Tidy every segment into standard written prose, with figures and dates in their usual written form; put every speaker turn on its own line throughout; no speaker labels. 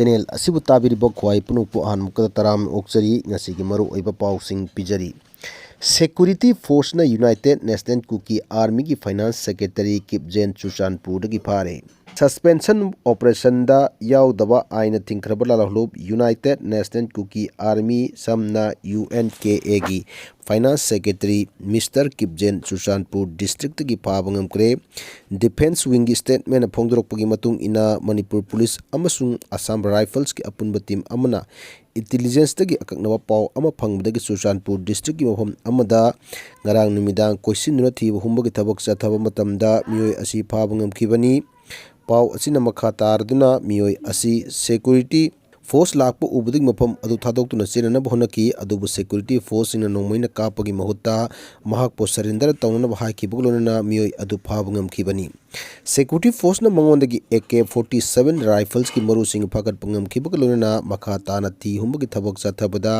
channel असिबु ताबिरिबा ख्वाई पुनुपु अहानमुकदा तराम ओक्चरी ngasi मरु ओइबा पाउसिंग पिजरी सिक्योरिटी फोर्स ना यूनाइटेड नेशनल कुकी आर्मी की फाइनेंस सेक्रेटरी किपजेन चुचानपुर की फारे सस्पेंशन ऑपरेशन दा याउदबा आइन थिंखरबा लालहुब यूनाइटेड नेशनल कुकी आर्मी समना UNKA की finance secretary mister Kipgen Churachandpur district की फाबंगम करे डिफेंस विंग की स्टेटमेंट फोंदोरकपगी मतुंग इना मणिपुर पुलिस अमसुंग असम राइफल्स की अपुनबा टीम अमना इंटेलिजेंस तगी अकक्नबा पाव अमा फंगबदगी चुचानपुर डिस्ट्रिक्ट की मफम अमदा ngarang numidang koisinuna thiba humbagi thabak chathaba matamda mioi asi phabangam khibani paw asina makha tarduna mioi asi security force lakpa ubuding mafam adu thadokuna chenana bhonaki adubu security force ina nongmoina kapagi mahutta mahak po surrender tawnana bahai khibulona mioi adu phabangam khibani security force na mangondagi AK-47 rifles ki maru sing phagat pangam khibulona makha tana thi humbagi thabak chathabada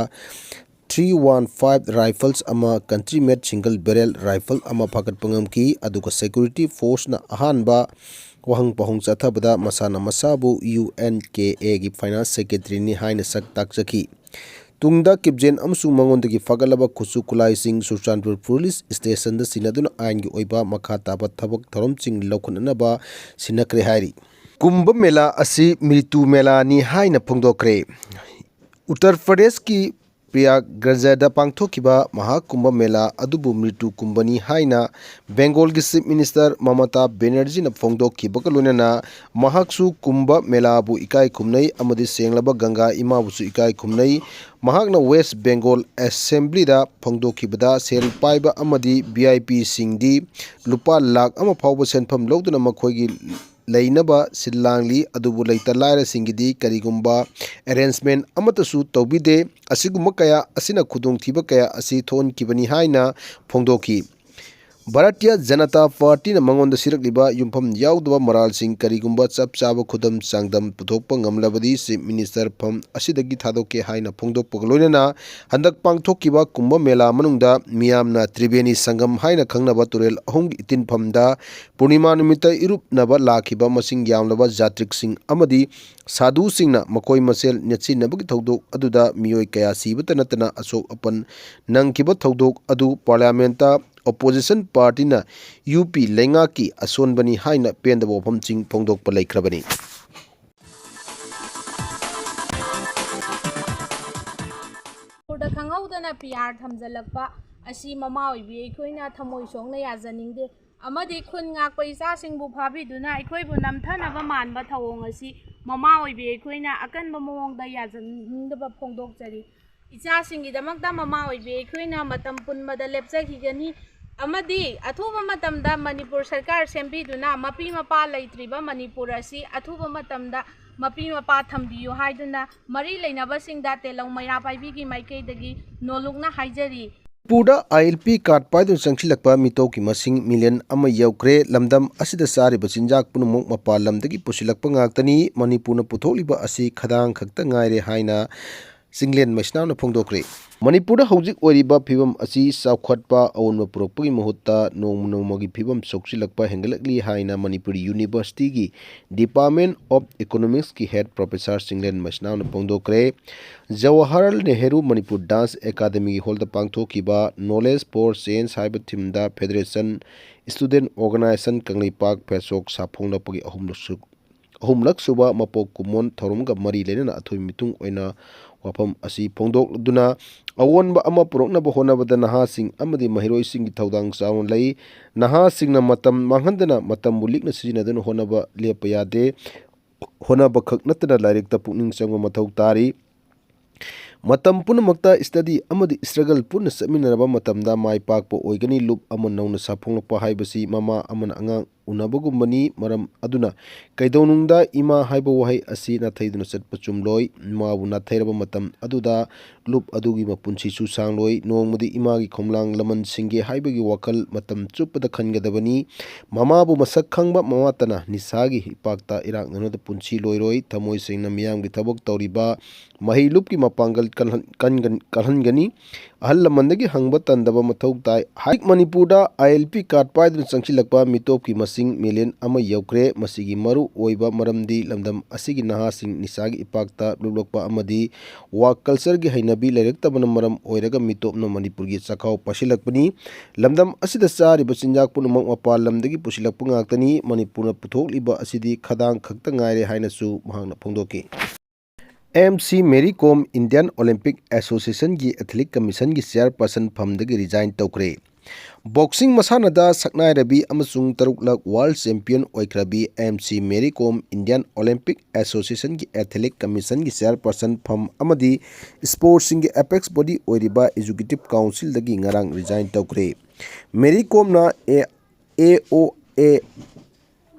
315 rifles ama country made single barrel rifle ama phagat pangam ki aduga security force na ahanba wahang pahong chathabada masana masabu UNKA gi finance secretary ni haina sak takchaki tungda kipjen amsu mangondagi fagalaba khusu kulai sing Churachandpur police station da sinaduna ain gi oiba makha taba thabak thorom ching lokhunna ba sinakre hairi kumbh mela asi mritu mela ni haina phongdokre Uttar Pradesh ki Prayagraj पांथोखिबा Mahakumbh मेला अदुबु मृत्यु कुंभनी हाइना बेंगल की chief minister Mamata Banerjee ना फोंदोखिबका लोनना महाकसु कुंभ मेलाबु इकाई खुमनै अमदि सेंगलबा गंगा इमाबुसु इकाई खुमनै महाकना waste Bengal assembly दा फोंदोखिबदा cell पाइबा अमदि VIP सिंगदी लुपा lakh अमा फावबा सेनफम लौदुना मखोइगी लैनबा सिल्लांगली अदुबु लैता Lyra सिंगिदी करिगुंबा arrangement अमतसु तौबिदे असिगुम्बा कया असिना खुदोंथिबा कया असि थोनकिबनी हाइना फोंदोखि भारतीय जनता पार्टी ना मंगोंद सिरकलिबा युमफम याउदबा मराल सिंह करिगुंबा चप चाबा खुदम चांगदम पुथोकपा ngamlabadi chief minister फम असिदगी थादोके हाइना फोंदोकपा लोइनना हंदक पांगथोकिबा Kumbh Mela मनुंगदा मियामना Triveni Sangam हाइना खंगनबा तुरेल अहुंग इतिनफमदा पूर्णिमा नुमिता इरुपनबा लाखिबा मसिंग यामलबा जात्रिक सिंह अमदी साधु सिंहना मकोई मसेल नेचिनबगी थौदोक अदुदा मियोय कया सिबता नतना अशोक अपन नंगकिबा थौदोक अदु पार्लियामेंटा opposition party na UP lenga ki asonbani haina pendabo phomching phongdokpa laikhrabani
da khanghaudana PR thamjalakpa asi mama oibi eikhoina thamoi songna yajaningde amadi khun ngakpa isa singbu phabiduna eikhoibu namthanaba manba thawong asi mama oibi eikhoina akanba mawongda yajaningdaba phongdokjari icha singi damakta mama oibi eikhoina matam punmada lepchahigani amadi athuba matamda manipur sarkar sembiduna mapi mapa laitriba manipur asi athuba matamda mapi mapa thambiyu haiduna mari leinaba singda telong maya paibi gi maikeidagi nolukna haijari
Puda ILP card paidun sangsilakpa mito ki masing million ama yaukre lamdam asida sari bachinjak punumok mapa lamdagi pusilakpa ngaktani manipurna putholiba asi khadang khakta ngaire haina Singlen Maisnauna Phongdokre Manipur hojik oriba phibam asi saukhatpa aunma puropagi mahutta nongmagi phibam soksilakpa hengalakli haina Manipur University gi Department of Economics ki head professor Singlen Maisnauna Phongdokre Jawaharlal Nehru Manipur Dance Academy holda pangthokiba Knowledge for Change haiba thimda Federation Student Organization Kangli Park Phesok saphonglapagi ahumlak suba mapok kumon thorumga mari lenana athoi mitung oina wafam asi phongdok duna awonba ama purokna bahonabada naha sing amadi mahiroi sing gi thaudang chaun lei naha sing na matam manghandana matam bulikna sijina dun honaba lepa yade honaba khak natna lairik ta pukning changwa mathau tari matam punamakta study amadi struggle punna saminaraba matamda mai pakpa oigani loop amon nauna saphongpa haibasi mama amana angang unabagumbani maram aduna kaidonungda ima haiba wahai asi na thaiduna chatpa chumloi mabu na thairaba matam aduda loop adugi mapunchi chu sangloi nongmudi imagi khomlang laman singge haibagi wakal matam chupada khangadabani mama bu masak khangba mawatana nisagi ipakta irak nanoda punchi loiroi thamoi singna miyamgi thabok tawriba mahi loop ki mapangal kalhangani ahal lamandagi hangba tandaba mathau tai haik manipurda ILP card paidun changchilakpa mitop ki masing million ama yaukre masigi maru oiba maramdi lamdam asigi naha sing nisagi ipakta lublokpa amadi wa culture gi hainabi lerektabana maram oiraga mitopna manipur gi chakhaw pasilakpani lamdam asida sari bachinjak punumak mapal lamdagi pusilakpa ngaktani manipurna puthokliba asidi khadang khakta ngaire hainasu mahangna phongdoki MC Mary Kom Indian Olympic Association की athlete commission की chairperson फमदगी resign तौखरे boxing मसानदा सकनाय रबी अमसुंग तरुकलक world champion ओइख्रबी MC Mary Kom Indian Olympic Association की एथलीट कमीशन की चेयरपर्सन फम अमदी स्पोर्ट्सिंग की एपेक्स बॉडी ओइरिबा एग्जीक्यूटिव काउंसिल दगी ngarang रिजाइन तौखरे Mary Kom ना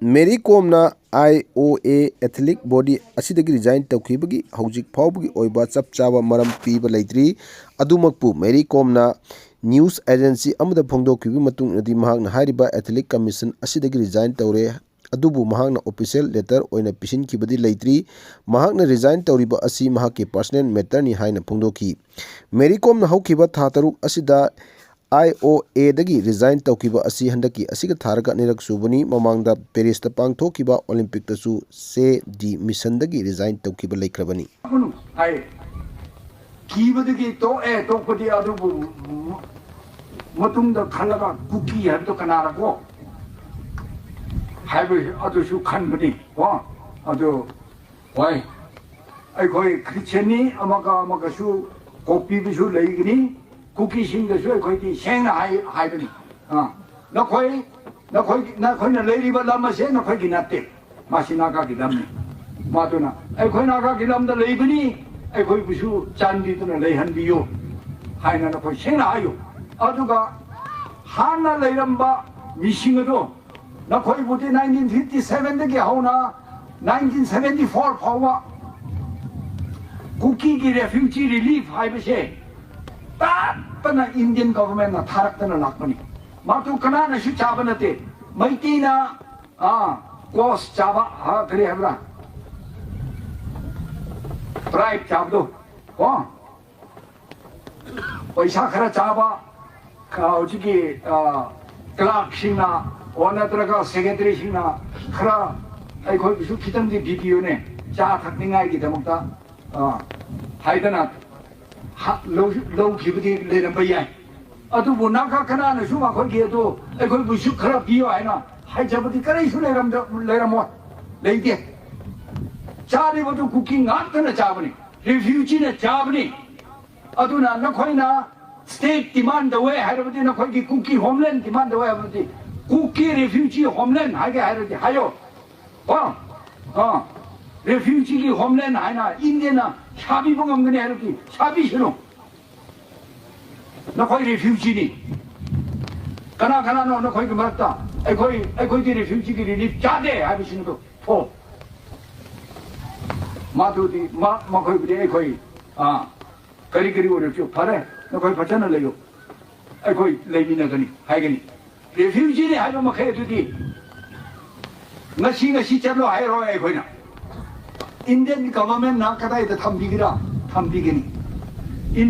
Mary Kom na IOA athlete body असिदगी रिजाइन तौखिबगी हौजिक फाउबगी ओइबा चप चाबा मरम पीबा लेत्रि अदुमकपु Mary Kom na news agency अमदा फोंदोखिबी मतुंग नदी महागना हारिबा एथलीट कमीशन असिदगी रिजाइन तौरे अदुबु महागना ऑफिशियल लेटर ओइना पिसिनखिबदी लेत्रि महागना रिजाइन तौरिबा असि महाके पर्सनल मैटर नि हाइना फोंदोखि Mary Kom na हौखिबा था तरुक असिदा IOA दगी रिजाइन तौखिबा असि हंदकी असिगा थारगा निरक सुबनी ममांगदा पेरिस ता पांगथोखिबा ओलंपिक तसु से डी मिशन दगी रिजाइन तौखिबा लेख्रबनी
हाय कीबदगी तो ए तो पदी अदुबु मतुंग द खलगा कुकी हर तो कनारको हायबे अदुसु खनबनी वा अदु वाय आई कोई क्रिश्चियनी अमका कॉपी बिसु लेगिनी कुकी सिंगसु अखोइदि सेंगना हायबनी नखोइना लेरिबा लमसे नखोइगि नाते मासि नागागि लमनि मादुना अखोइ नागागि लमदा लेबनी अखोइ बिसु चांदिदुना लेहनबियो हायना नखोइ सेंगना हायो अदुगा हाना लेरंबा मिसिंगदो नखोइ बुदि 1957 दगी हौना 1974 फाउवा कुकी की रेफ्यूजी रिलीफ हायबसे तापना इंडियन गवर्नमेंट ना थारकतना लाकपनी मातु कनाना सु चाबा नते मैतीना कोस चाबा करी हबरा ट्राइब चाबदो पैसा खरा चाबा हौजिकी क्लार्क सिंना नत्रगा सेक्रेटरी सिंना खरा अखोइ बिसु खितंदि वीडियोने चा थकनिंगाइगिदमक्ता हाइदना लौखिबदी लेरंबा याय अदुबु नागा कनानसु माखोइगि अदु अखोइ बुसु खरा पियो हाइना हाइजबदी करैसु लेरमो लेइदे चारिबदु कुकिंग ngaktana चाबनी रिफ्यूजी ने चाबनी अदुना नखोइना स्टेट डिमांड वे हाइरबदी नखोइगि कुकी होमलैंड डिमांड वे हाइरबदी कुकी रिफ्यूजी होमलैंड हाइगे हाइरबदी हायो रेफ्यूजी की होमलैंड है ना इंडियन ना शाबी बंगमगने है रुकी शाबी सुनो ना कोई रेफ्यूजी नहीं कना ना कोई के मरता कोई की रेफ्यूजी की रिलीफ चाहते है अभी सुनो तो माधुरी माँ कोई भी कोई करी वो रेफ्यू फरे ना कोई पता ना ले लो कोई ले भी ना कनी है कनी रेफ्यूजी ने है तो मखे तो दी नशी चलो है रो कोई ना इंडियन गवर्नमेंट ना कदाई तो थम्बिगिरा थम्बिगिनी